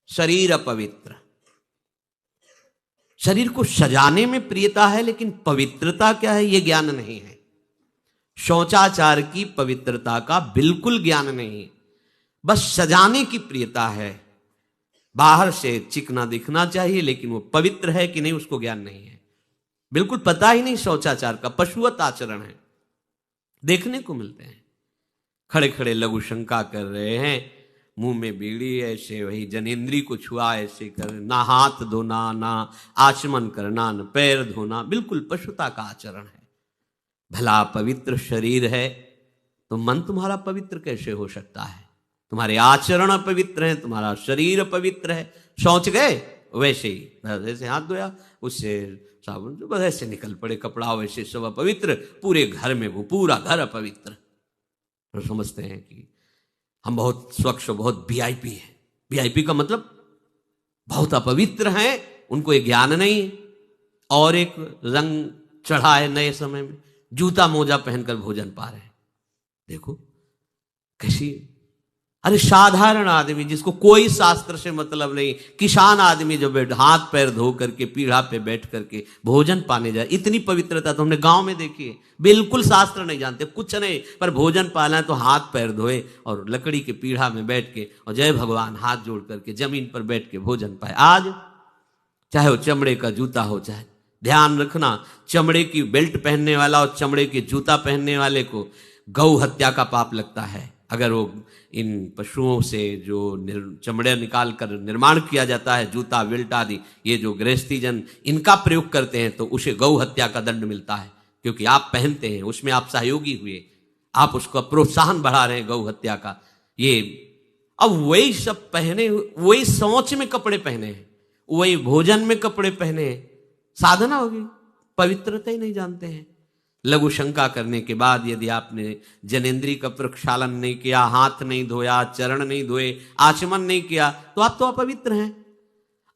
शरीर अपवित्र। शरीर को सजाने में प्रियता है, लेकिन पवित्रता क्या है यह ज्ञान नहीं है। शौचाचार की पवित्रता का बिल्कुल ज्ञान नहीं है, बस सजाने की प्रियता है। बाहर से चिकना दिखना चाहिए, लेकिन वो पवित्र है कि नहीं उसको ज्ञान नहीं है। बिल्कुल पता ही नहीं शौचाचार का, पशुवत आचरण है। देखने को मिलते हैं खड़े खड़े लघु शंका कर रहे हैं, मुंह में बीड़ी ऐसे, वही जनेंद्री को छुआ ऐसे कर, ना हाथ धोना, ना आचमन करना, ना पैर धोना, बिल्कुल पशुता का आचरण है। भला पवित्र शरीर है तो मन तुम्हारा पवित्र कैसे हो सकता है? तुम्हारे आचरण अपवित्र हैं, तुम्हारा शरीर अपवित्र है। शौच गए वैसे ही, वैसे हाथ धोया, उससे साबुन जो बस ऐसे निकल पड़े कपड़ा, वैसे सब अपवित्र, पूरे घर में वो पूरा घर अपवित्र। तो समझते हैं कि हम बहुत स्वच्छ, बहुत वीआईपी है। वीआईपी का मतलब बहुत अपवित्र हैं, उनको ये ज्ञान नहीं है। और एक रंग चढ़ा है नए समय में, जूता मोजा पहनकर भोजन पा रहे हैं। देखो कैसी, अरे साधारण आदमी जिसको कोई शास्त्र से मतलब नहीं, किसान आदमी जो बैठ हाथ पैर धो करके पीढ़ा पे बैठ करके भोजन पाने जाए, इतनी पवित्रता तो हमने गांव में देखी है। बिल्कुल शास्त्र नहीं जानते, कुछ नहीं, पर भोजन पाना है तो हाथ पैर धोए और लकड़ी के पीढ़ा में बैठ के और जय भगवान हाथ जोड़ करके जमीन पर बैठ के भोजन पाए। आज चाहे वो चमड़े का जूता हो, चाहे ध्यान रखना, चमड़े की बेल्ट पहनने वाला और चमड़े के जूता पहनने वाले को गौ हत्या का पाप लगता है। अगर वो इन पशुओं से जो चमड़े निकाल कर निर्माण किया जाता है, जूता बेल्ट आदि, ये जो गृहस्थी जन इनका प्रयोग करते हैं, तो उसे गौ हत्या का दंड मिलता है। क्योंकि आप पहनते हैं, उसमें आप सहयोगी हुए, आप उसका प्रोत्साहन बढ़ा रहे हैं गौ हत्या का। ये अब वही सब पहने, वही शौच में कपड़े पहने हैं, वही भोजन में कपड़े पहने हैं, साधना होगी, पवित्रता ही नहीं जानते हैं। लघु शंका करने के बाद यदि आपने जनेंद्री का प्रक्षालन नहीं किया, हाथ नहीं धोया, चरण नहीं धोए, आचमन नहीं किया, तो आप तो अपवित्र हैं।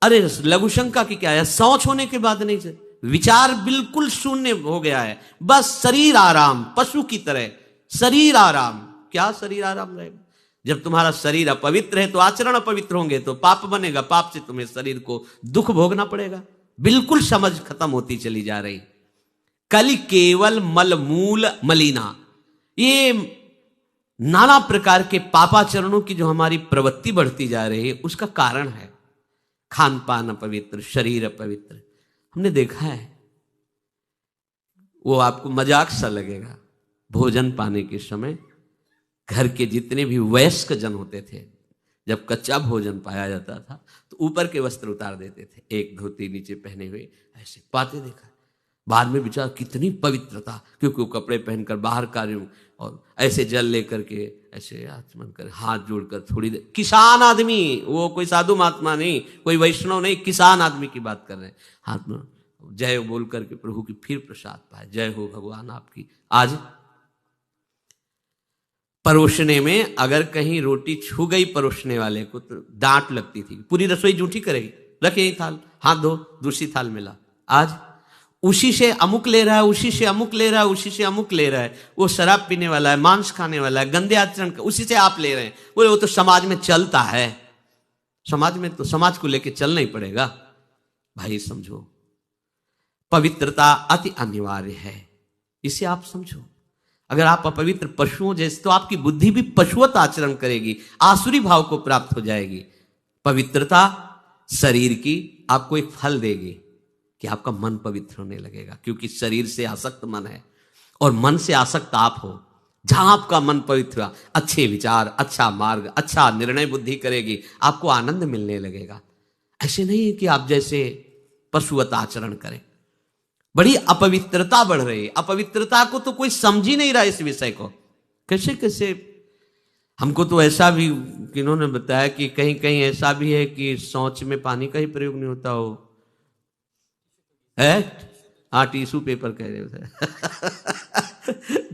अरे लघु शंका की क्या है, शौच होने के बाद नहीं, विचार बिल्कुल शून्य हो गया है, बस शरीर आराम, पशु की तरह शरीर आराम। क्या शरीर आराम रहेगा? जब तुम्हारा शरीर अपवित्र है तो आचरण अपवित्र होंगे, तो पाप बनेगा, पाप से तुम्हें शरीर को दुख भोगना पड़ेगा। बिल्कुल समझ खत्म होती चली जा रही। कलि केवल मल मूल मलिना, ये नाना प्रकार के पापाचरणों की जो हमारी प्रवृत्ति बढ़ती जा रही है, उसका कारण है खान पान अपवित्र, शरीर अपवित्र। हमने देखा है, वो आपको मजाक सा लगेगा, भोजन पाने के समय घर के जितने भी वयस्क जन होते थे, जब कच्चा भोजन पाया जाता था तो ऊपर के वस्त्र उतार देते थे, एक धोती नीचे पहने हुए ऐसे पाते देखा। बाद में विचार कितनी पवित्रता, क्योंकि वो कपड़े पहनकर बाहर कार्यों और ऐसे जल लेकर के ऐसे आचमन कर हाथ जोड़कर थोड़ी देर, किसान आदमी, वो कोई साधु महात्मा नहीं, कोई वैष्णव नहीं, किसान आदमी की बात कर रहे हैं, हाथ में जय बोल करके प्रभु की फिर प्रसाद पाए, जय हो भगवान आपकी। आज परोसने में अगर कहीं रोटी छू गई परोसने वाले को तो डांट लगती थी, पूरी रसोई जूठी करेगी, रखे थाल, हाथ धो, दूसरी थाल में ला। आज उसी से अमुक ले रहा है, उसी से अमुक ले रहा है, उसी से अमुक ले रहा है, वो शराब पीने वाला है, मांस खाने वाला है, गंदे आचरण, उसी से आप ले रहे हैं। वो तो समाज में चलता है, समाज में तो समाज को लेके चलना ही पड़ेगा। भाई समझो, पवित्रता अति अनिवार्य है, इसे आप समझो। अगर आप अपवित्र पशुओं जैसे, तो आपकी बुद्धि भी पशुवत आचरण करेगी, आसुरी भाव को प्राप्त हो जाएगी। पवित्रता शरीर की आपको एक फल देगी कि आपका मन पवित्र होने लगेगा, क्योंकि शरीर से आसक्त मन है और मन से आसक्त आप हो। जहां आपका मन पवित्र हुआ, अच्छे विचार, अच्छा मार्ग, अच्छा निर्णय बुद्धि करेगी, आपको आनंद मिलने लगेगा। ऐसे नहीं है कि आप जैसे पशुवत आचरण करें। बड़ी अपवित्रता बढ़ रही है, अपवित्रता को तो कोई समझ ही नहीं रहा इस विषय को। कैसे कैसे, हमको तो ऐसा भी किन्होंने बताया कि कहीं कहीं ऐसा भी है कि शौच में पानी का ही प्रयोग नहीं होता हो, है? हाँ, टिश्यू पेपर कह रहे हो।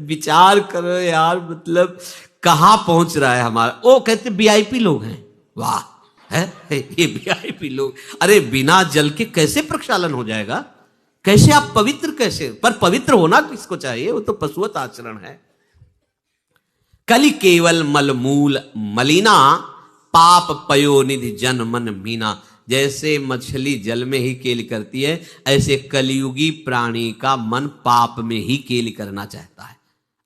विचार करो यार, मतलब कहां पहुंच रहा है हमारा। वो कहते वीआईपी लोग हैं, वाह है ये वीआईपी लोग। अरे बिना जल के कैसे प्रक्षालन हो जाएगा? कैसे आप पवित्र, कैसे? पर पवित्र होना किसको चाहिए? वो तो पशुवत आचरण है। कलि केवल मल मूल मलिना पाप पयोनिधि जन मन मीना। जैसे मछली जल में ही केली करती है, ऐसे कलियुगी प्राणी का मन पाप में ही केली करना चाहता है।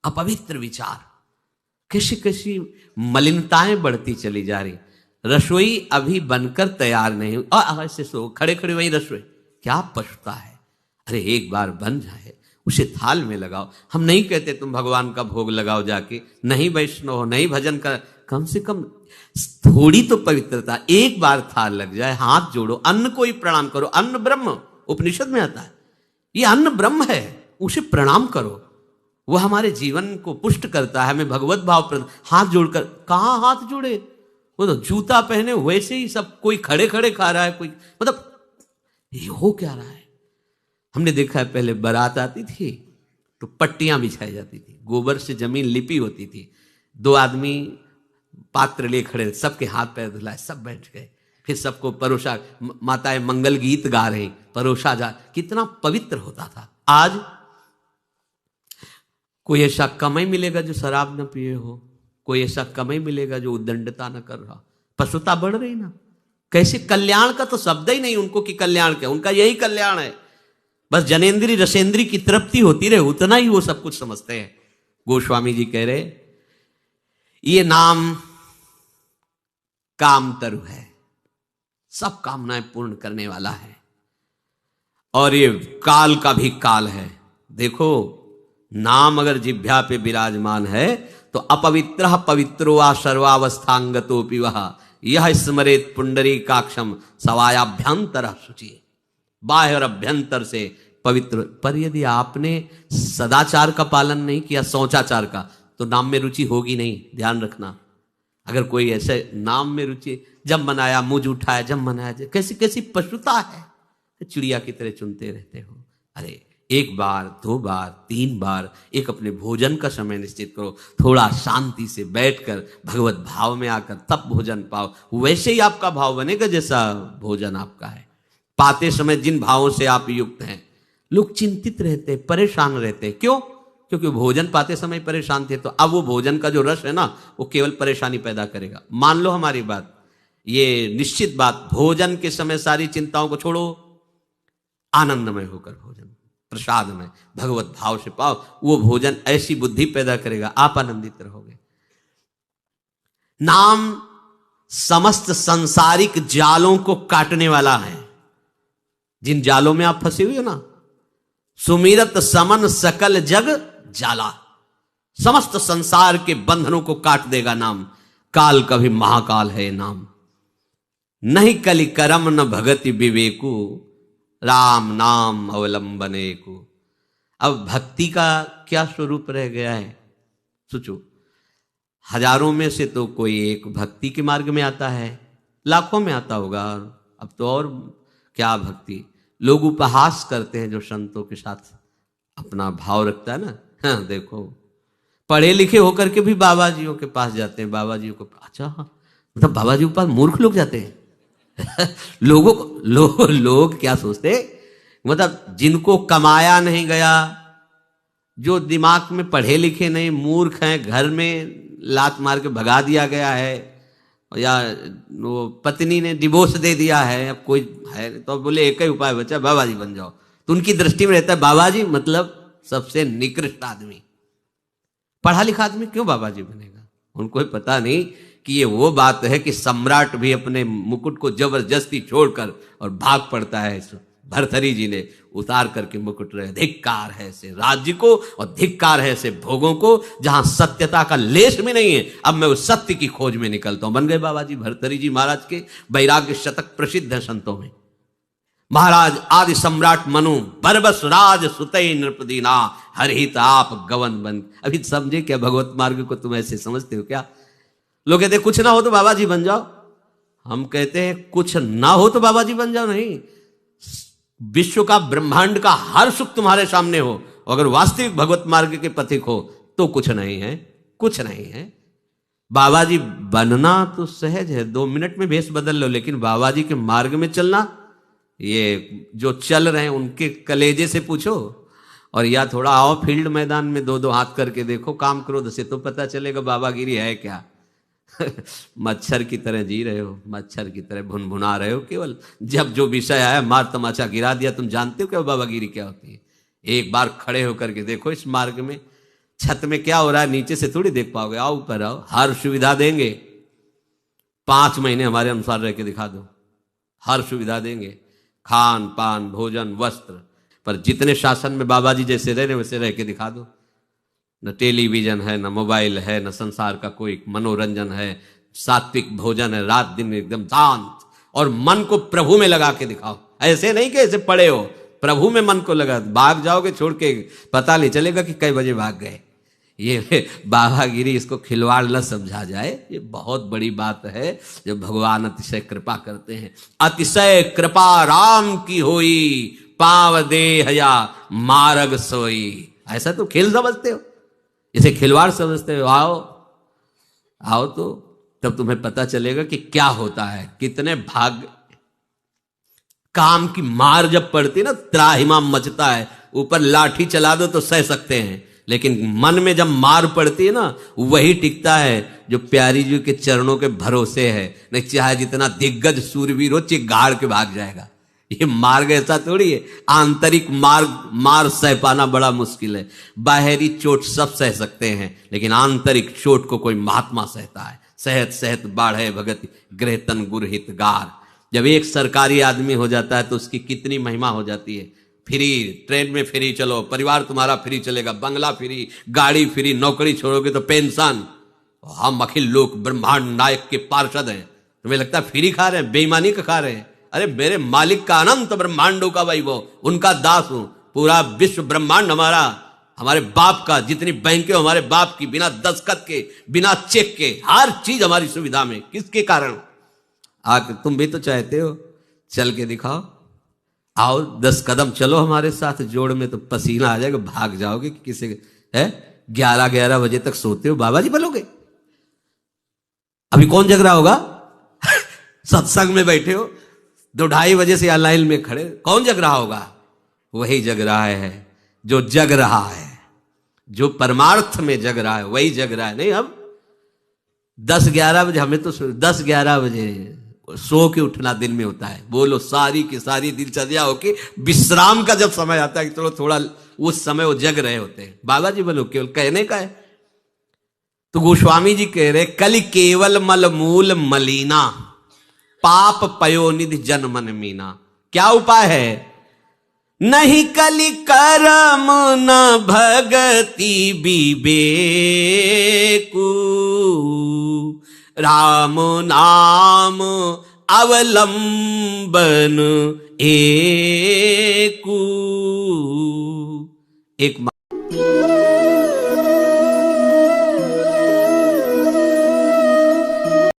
अपवित्र विचार, कैसी कैसी मलिनताएं बढ़ती चली जा रही। रसोई अभी बनकर तैयार नहीं हुई और ऐसे सो खड़े खड़े वही रसोई, क्या पछता है। अरे एक बार बन जाए उसे थाल में लगाओ। हम नहीं कहते तुम भगवान का भोग लगाओ जाके, नहीं वैष्णव हो, नहीं भजन कर, कम से कम थोड़ी तो पवित्रता। एक बार थाल लग जाए, हाथ जोड़ो, अन्न को ही प्रणाम करो। अन्न ब्रह्म, उपनिषद में आता है, ये अन्न ब्रह्म है, उसे प्रणाम करो। वो हमारे जीवन को पुष्ट करता है, हमें भगवत भाव। हाथ जोड़कर, कहां हाथ जोड़े, वो तो जूता पहने वैसे ही सब, कोई खड़े खड़े खा रहा है, कोई मतलब ये हो क्या रहा है। हमने देखा है पहले बारात आती थी तो पट्टियां बिछाई जाती थी, गोबर से जमीन लिपी होती थी, दो आदमी पात्र ले खड़े, सबके हाथ पैर धुलाए, सब बैठ गए, फिर सबको परोसा, माताएं मंगल गीत गा रही, परोसा जा, कितना पवित्र होता था। आज कोई ऐसा कमाई मिलेगा जो शराब न पिए हो, कोई ऐसा कमाई मिलेगा जो उद्दंडता न कर रहा। पशुता बढ़ रही ना, कैसे कल्याण का तो शब्द ही नहीं उनको कि कल्याण क्या, उनका यही कल्याण है, बस जनेन्द्री रसेंद्री की तृप्ति होती रहे, उतना ही वो सब कुछ समझते हैं। गोस्वामी जी कह रहे ये नाम कामतरु है, सब कामनाएं पूर्ण करने वाला है, और ये काल का भी काल है। देखो नाम अगर जिह्वा पे विराजमान है तो अपवित्र पवित्रो वा सर्वावस्थांगतोपि वह यह स्मरेत पुंडरीकाक्षम सवायाभ्यंतर शुचि। बाह्य और अभ्यंतर से पवित्र। पर यदि आपने सदाचार का पालन नहीं किया, शौचाचार का, तो नाम में रुचि होगी नहीं, ध्यान रखना। अगर कोई ऐसे नाम में रुचि, जब मनाया मुझ उठाया, जब मनाया, कैसी कैसी पशुता है, चिड़िया की तरह चुनते रहते हो। अरे एक बार, दो बार, तीन बार, एक अपने भोजन का समय निश्चित करो, थोड़ा शांति से बैठकर भगवत भाव में आकर तब भोजन पाओ, वैसे ही आपका भाव बनेगा जैसा भोजन आपका है। पाते समय जिन भावों से आप युक्त हैं, लोग चिंतित रहते, परेशान रहते, क्यों? क्योंकि भोजन पाते समय परेशान थे, तो अब वो भोजन का जो रस है ना, वो केवल परेशानी पैदा करेगा। मान लो हमारी बात, ये निश्चित बात, भोजन के समय सारी चिंताओं को छोड़ो, आनंदमय होकर भोजन, प्रसाद में भगवत भाव से पाओ, वो भोजन ऐसी बुद्धि पैदा करेगा, आप आनंदित रहोगे। नाम समस्त सांसारिक जालों को काटने वाला है। जिन जालों में आप फंसे हुए हो ना, सुमिरत समन सकल जग जाला, समस्त संसार के बंधनों को काट देगा नाम। काल का भी महाकाल है नाम। नहीं कलि करम न भगति विवेकु, राम नाम अवलंबने को। अब भक्ति का क्या स्वरूप रह गया है, सोचो। हजारों में से तो कोई एक भक्ति के मार्ग में आता है, लाखों में आता होगा। अब तो और क्या भक्ति, लोग उपहास करते हैं जो संतों के साथ अपना भाव रखता है ना। हाँ, देखो पढ़े लिखे होकर के भी बाबा जियों के पास जाते हैं, बाबा जियों को, अच्छा मतलब बाबा जी के पास मूर्ख लोग जाते हैं। लोगों को लोग क्या सोचते, मतलब जिनको कमाया नहीं गया, जो दिमाग में पढ़े लिखे नहीं, मूर्ख हैं, घर में लात मार के भगा दिया गया है, या वो पत्नी ने डिवोर्स दे दिया है, अब कोई है तो बोले एक ही उपाय बचा, बाबा जी बन जाओ। तो उनकी दृष्टि में रहता है बाबा जी मतलब सबसे निकृष्ट आदमी। पढ़ा लिखा आदमी क्यों बाबा जी बनेगा? उनको ही पता नहीं कि ये वो बात है कि सम्राट भी अपने मुकुट को जबरदस्ती छोड़कर और भाग पड़ता है। भरथरी जी ने उतार करके मुकुट रहे, धिक्कार है से राज्य को और धिक्कार है से भोगों को, जहां सत्यता का लेश भी नहीं है, अब मैं उस सत्य की खोज में निकलता हूं। बन गए बाबा जी। भरथरी जी महाराज के वैराग्य शतक प्रसिद्ध है संतों में। महाराज आदि सम्राट मनु बरबस राज सुतई नृपदीना, हरहित आप गवन बन। अभी समझे क्या भगवत मार्ग को? तुम ऐसे समझते हो क्या? लोग कहते कुछ ना हो तो बाबा जी बन जाओ, हम कहते हैं कुछ ना हो तो बाबा जी बन जाओ नहीं। विश्व का, ब्रह्मांड का हर सुख तुम्हारे सामने हो, अगर वास्तविक भगवत मार्ग के पथिक हो तो कुछ नहीं है, कुछ नहीं है। बाबा जी बनना तो सहज है, 2 मिनट में भेष बदल लो, लेकिन बाबा जी के मार्ग में चलना, ये जो चल रहे हैं उनके कलेजे से पूछो, और या थोड़ा आओ फील्ड मैदान में 2-2 हाथ करके देखो, काम क्रोध से, तो पता चलेगा बाबागिरी है क्या। मच्छर की तरह जी रहे हो, मच्छर की तरह भुनभुना रहे हो। केवल जब जो विषय आया मार तमाचा गिरा दिया। तुम जानते हो क्या बाबागिरी क्या होती है? एक बार खड़े होकर के देखो इस मार्ग में, छत में क्या हो रहा है नीचे से थोड़ी देख पाओगे। आओ ऊपर आओ, हर सुविधा देंगे। 5 महीने हमारे अनुसार रह के दिखा दो, हर सुविधा देंगे, खान पान भोजन वस्त्र। पर जितने शासन में बाबा जी जैसे रह रहे वैसे रह के दिखा दो। न टेलीविजन है, न मोबाइल है, न संसार का कोई मनोरंजन है, सात्विक भोजन है, रात दिन एकदम शांत। और मन को प्रभु में लगा के दिखाओ। ऐसे नहीं कि ऐसे पड़े हो, प्रभु में मन को लगा। भाग जाओगे छोड़ के, पता नहीं चलेगा कि कई बजे भाग गए। ये बाबागिरी, इसको खिलवाड़ न समझा जाए। ये बहुत बड़ी बात है जब भगवान अतिशय कृपा करते हैं। अतिशय कृपा राम की होई, पाव देहया मार्ग सोई। ऐसा तो खेल समझते हो, इसे खिलवाड़ समझते हो। आओ आओ तो तब तुम्हें पता चलेगा कि क्या होता है। कितने भाग काम की मार जब पड़ती है ना, त्राहिमाम मचता है। ऊपर लाठी चला दो तो सह सकते हैं, लेकिन मन में जब मार पड़ती है ना, वही टिकता है जो प्यारी जी के चरणों के भरोसे है। नहीं चाहे जितना दिग्गज सूरवीर हो, चिगाड़ के भाग जाएगा। ये मार्ग ऐसा थोड़ी है। आंतरिक मार सह पाना बड़ा मुश्किल है। बाहरी चोट सब सह सकते हैं, लेकिन आंतरिक चोट को कोई महात्मा सहता है। सहत सहत बाढ़े भगति गृहतन गुरहित गार। जब एक सरकारी आदमी हो जाता है तो उसकी कितनी महिमा हो जाती है। फ्री ट्रेन में फ्री चलो, परिवार तुम्हारा फ्री चलेगा, बंगला फ्री, गाड़ी फ्री, नौकरी छोड़ोगे तो पेंशन। हम अखिल लोक ब्रह्मांड नायक के पार्षद हैं, तुम्हें लगता है फ्री खा रहे हैं? बेईमानी का खा रहे हैं। अरे मेरे मालिक का अनंत ब्रह्मांडों का वैभव, उनका दास हूं। पूरा विश्व ब्रह्मांड हमारा, हमारे बाप का। जितनी बैंकें हमारे बाप की, बिना दस्तखत के, बिना चेक के, हर चीज हमारी सुविधा में। किसके कारण? आके तुम भी तो चाहते हो, चल के दिखाओ। आओ 10 कदम चलो हमारे साथ जोड़ में, तो पसीना आ जाएगा, भाग जाओगे। कि किसी है 11-11 बजे तक सोते हो, बाबा जी बोलोगे। अभी कौन जग रहा होगा? सत्संग में बैठे हो, 2-2:30 बजे से लाइन में खड़े, कौन जग रहा होगा? वही जग रहा है जो जग रहा है, जो परमार्थ में जग रहा है, वही जग रहा है। नहीं हम 10-11 बजे, हमें तो 10-11 बजे सो के उठना दिन में होता है। बोलो सारी की सारी दिनचर्या होके विश्राम का जब समय आता है, चलो थोड़ा, उस समय वो जग रहे होते हैं। बाबा जी बोलो केवल कहने का है। तो गोस्वामी जी कह रहे, कल केवल मल मूल मलीना, पाप पयोनिधि जन मन मीना। क्या उपाय है? नहीं कलि करम न भगति विवेकु, राम नाम अवलंबन एकु। एक